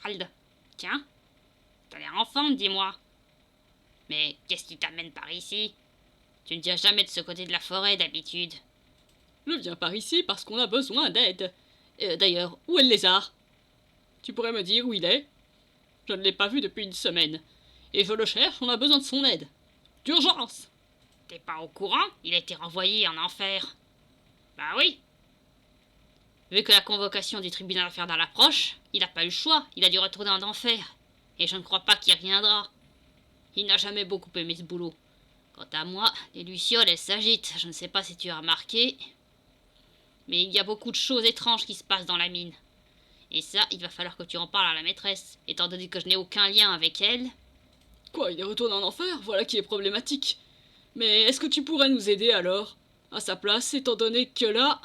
Archibald. Tiens, t'as l'air en forme, dis-moi. Mais qu'est-ce qui t'amène par ici? Tu ne viens jamais de ce côté de la forêt d'habitude. Je viens par ici parce qu'on a besoin d'aide. D'ailleurs, où est le lézard? Tu pourrais me dire où il est? Je ne l'ai pas vu depuis une semaine. Et je le cherche, on a besoin de son aide. D'urgence! T'es pas au courant? Il a été renvoyé en enfer. Bah oui. Vu que la convocation du tribunal infernal approche, il n'a pas eu le choix, il a dû retourner en enfer. Et je ne crois pas qu'il reviendra. Il n'a jamais beaucoup aimé ce boulot. Quant à moi, les lucioles, elles s'agitent, je ne sais pas si tu as remarqué. Mais il y a beaucoup de choses étranges qui se passent dans la mine. Et ça, il va falloir que tu en parles à la maîtresse, étant donné que je n'ai aucun lien avec elle. Quoi, il est retourné en enfer? Voilà qui est problématique. Mais est-ce que tu pourrais nous aider alors? À sa place, étant donné que là,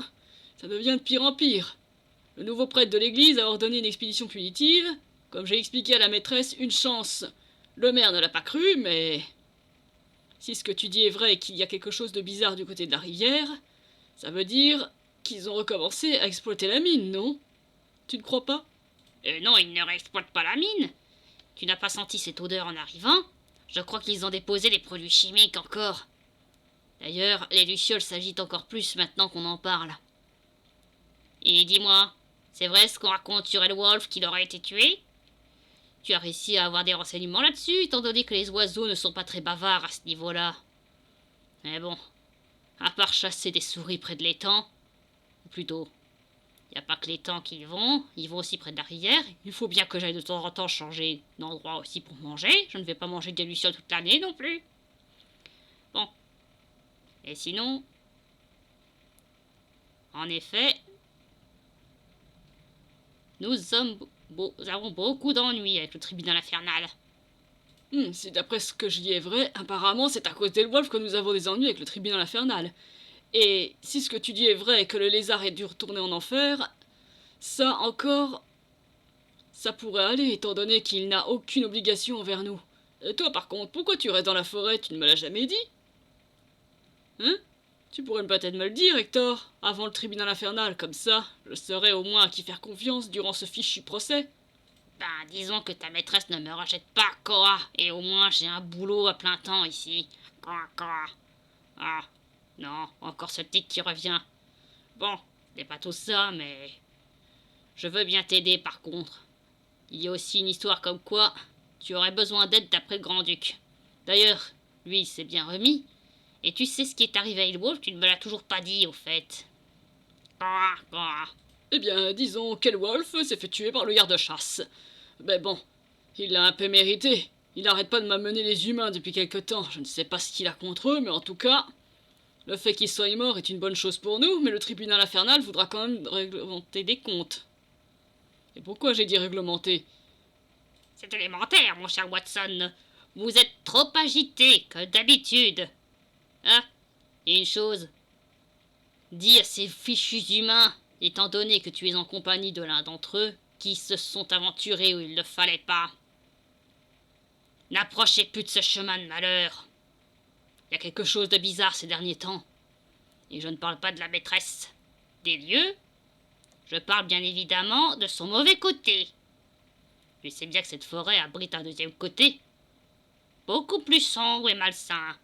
ça devient de pire en pire. Le nouveau prêtre de l'église a ordonné une expédition punitive. Comme j'ai expliqué à la maîtresse, une chance. Le maire ne l'a pas cru, mais... Si ce que tu dis est vrai et qu'il y a quelque chose de bizarre du côté de la rivière, ça veut dire qu'ils ont recommencé à exploiter la mine, non? Tu ne crois pas? Non, ils ne réexploitent pas la mine. Tu n'as pas senti cette odeur en arrivant? Je crois qu'ils ont déposé les produits chimiques encore. D'ailleurs, les lucioles s'agitent encore plus maintenant qu'on en parle. Et dis-moi, c'est vrai ce qu'on raconte sur Elwolf qu'il aurait été tué? Tu as réussi à avoir des renseignements là-dessus, étant donné que les oiseaux ne sont pas très bavards à ce niveau-là. Mais bon, à part chasser des souris près de l'étang, ou plutôt, il n'y a pas que l'étang qu'ils ils vont aussi près de la rivière. Il faut bien que j'aille de temps en temps changer d'endroit aussi pour manger. Je ne vais pas manger des lucioles toute l'année non plus. Bon. Et sinon, en effet, nous avons beaucoup d'ennuis avec le tribunal infernal. Si d'après ce que je dis est vrai, apparemment c'est à cause d'Elwolf que nous avons des ennuis avec le tribunal infernal. Et si ce que tu dis est vrai et que le lézard ait dû retourner en enfer, ça encore, ça pourrait aller étant donné qu'il n'a aucune obligation envers nous. Toi par contre, pourquoi tu restes dans la forêt? Tu ne me l'as jamais dit? Hein? Tu pourrais peut-être me le dire, Hector, avant le tribunal infernal, comme ça, je saurais au moins à qui faire confiance durant ce fichu procès. Ben, disons que ta maîtresse ne me rejette pas, quoi. Et au moins, j'ai un boulot à plein temps ici. Quoi. Ah, non, encore ce tic qui revient. Bon, c'est pas tout ça, mais... Je veux bien t'aider, par contre. Il y a aussi une histoire comme quoi tu aurais besoin d'aide d'après le grand-duc. D'ailleurs, lui, il s'est bien remis. Et tu sais ce qui est arrivé à Elwolf, tu ne me l'as toujours pas dit, au fait. Quoi. Eh bien, disons qu'Elwolf s'est fait tuer par le garde-chasse. Mais bon, il l'a un peu mérité. Il n'arrête pas de m'amener les humains depuis quelque temps. Je ne sais pas ce qu'il a contre eux, mais en tout cas, le fait qu'il soit mort est une bonne chose pour nous, mais le tribunal infernal voudra quand même réglementer des comptes. Et pourquoi j'ai dit réglementer? C'est élémentaire, mon cher Watson. Vous êtes trop agité, comme d'habitude. Ah, et une chose. Dis à ces fichus humains, étant donné que tu es en compagnie de l'un d'entre eux, qui se sont aventurés où il ne fallait pas. N'approchez plus de ce chemin de malheur. Il y a quelque chose de bizarre ces derniers temps. Et je ne parle pas de la maîtresse des lieux. Je parle bien évidemment de son mauvais côté. Je sais bien que cette forêt abrite un deuxième côté, beaucoup plus sombre et malsain.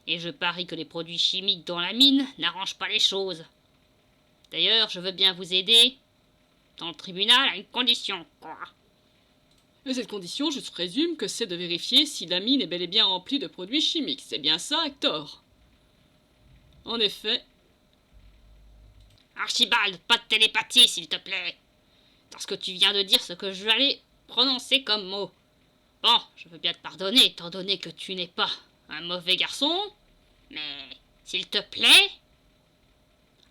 Et je parie que les produits chimiques dans la mine n'arrangent pas les choses. D'ailleurs, je veux bien vous aider dans le tribunal à une condition, quoi. Et cette condition, je présume que c'est de vérifier si la mine est bel et bien remplie de produits chimiques. C'est bien ça, Hector? En effet. Archibald, pas de télépathie, s'il te plaît. Parce que tu viens de dire ce que je vais prononcer comme mot. Bon, je veux bien te pardonner, étant donné que tu n'es pas un mauvais garçon, mais, s'il te plaît,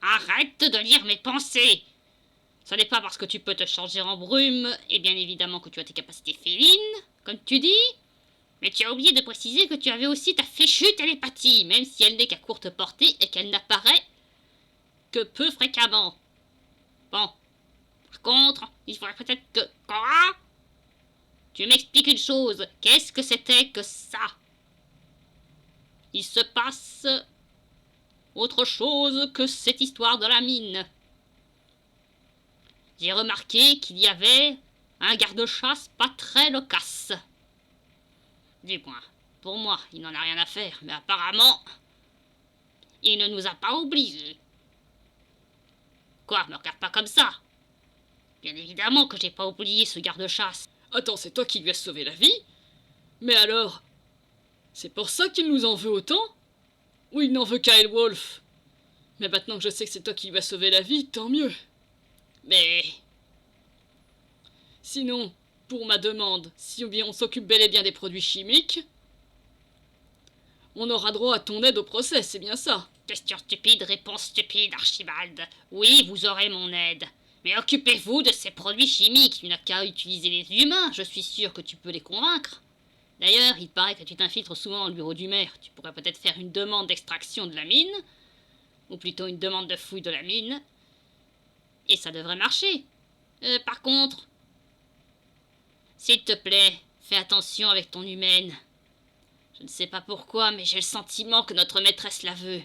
arrête de lire mes pensées. Ce n'est pas parce que tu peux te changer en brume, et bien évidemment que tu as tes capacités félines, comme tu dis, mais tu as oublié de préciser que tu avais aussi ta fichue télépathie, même si elle n'est qu'à courte portée et qu'elle n'apparaît que peu fréquemment. Bon, par contre, il faudrait peut-être que... Quoi? Tu m'expliques une chose, qu'est-ce que c'était que ça? Il se passe autre chose que cette histoire de la mine. J'ai remarqué qu'il y avait Un garde-chasse pas très loquace. Du moins, pour moi, il n'en a rien à faire, mais apparemment, il ne nous a pas oubliés. Quoi, me regarde pas comme ça. Bien évidemment que j'ai pas oublié ce garde-chasse. Attends, c'est toi qui lui as sauvé la vie? Mais alors, c'est pour ça qu'il nous en veut autant? Ou il n'en veut qu'à Elwolf? Mais maintenant que je sais que c'est toi qui lui as sauvé la vie, tant mieux. Mais Sinon, pour ma demande, si on s'occupe bel et bien des produits chimiques, on aura droit à ton aide au procès, c'est bien ça? question stupide, réponse stupide, Archibald. Oui, vous aurez mon aide. Mais occupez-vous de ces produits chimiques. Tu n'as qu'à utiliser les humains. Je suis sûr que tu peux les convaincre. D'ailleurs, il paraît que tu t'infiltres souvent dans le bureau du maire. Tu pourrais peut-être faire une demande d'extraction de la mine. Ou plutôt une demande de fouille de la mine. Et ça devrait marcher. Par contre, s'il te plaît, fais attention avec ton humaine. Je ne sais pas pourquoi, mais j'ai le sentiment que notre maîtresse la veut.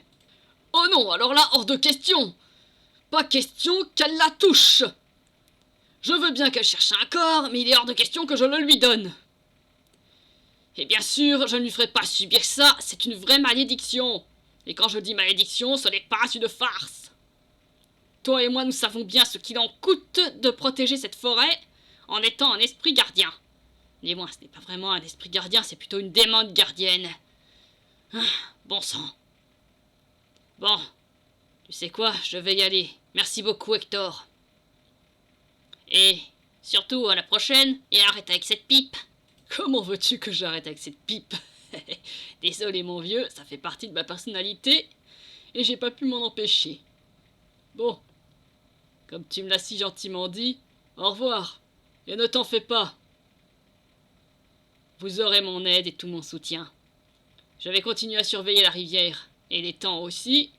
Oh non, alors là, hors de question! Pas question qu'elle la touche! Je veux bien qu'elle cherche un corps, mais il est hors de question que je le lui donne. Et bien sûr, je ne lui ferai pas subir ça, c'est une vraie malédiction. Et quand je dis malédiction, ce n'est pas une farce. Toi et moi, nous savons bien ce qu'il en coûte de protéger cette forêt en étant un esprit gardien. Du moins, ce n'est pas vraiment un esprit gardien, c'est plutôt une démone gardienne. Ah, bon sang. Bon, tu sais quoi, je vais y aller. Merci beaucoup, Hector. Et surtout, à la prochaine, et arrête avec cette pipe. Comment veux-tu que j'arrête avec cette pipe? Désolé mon vieux, ça fait partie de ma personnalité, et j'ai pas pu m'en empêcher. Bon, comme tu me l'as si gentiment dit, au revoir, et ne t'en fais pas. Vous aurez mon aide et tout mon soutien. Je vais continuer à surveiller la rivière, et les temps aussi,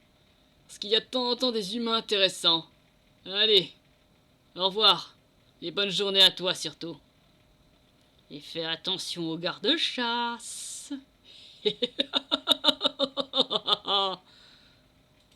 parce qu'il y a de temps en temps des humains intéressants. Allez, au revoir, et bonne journée à toi surtout. Et fais attention aux gardes-chasse.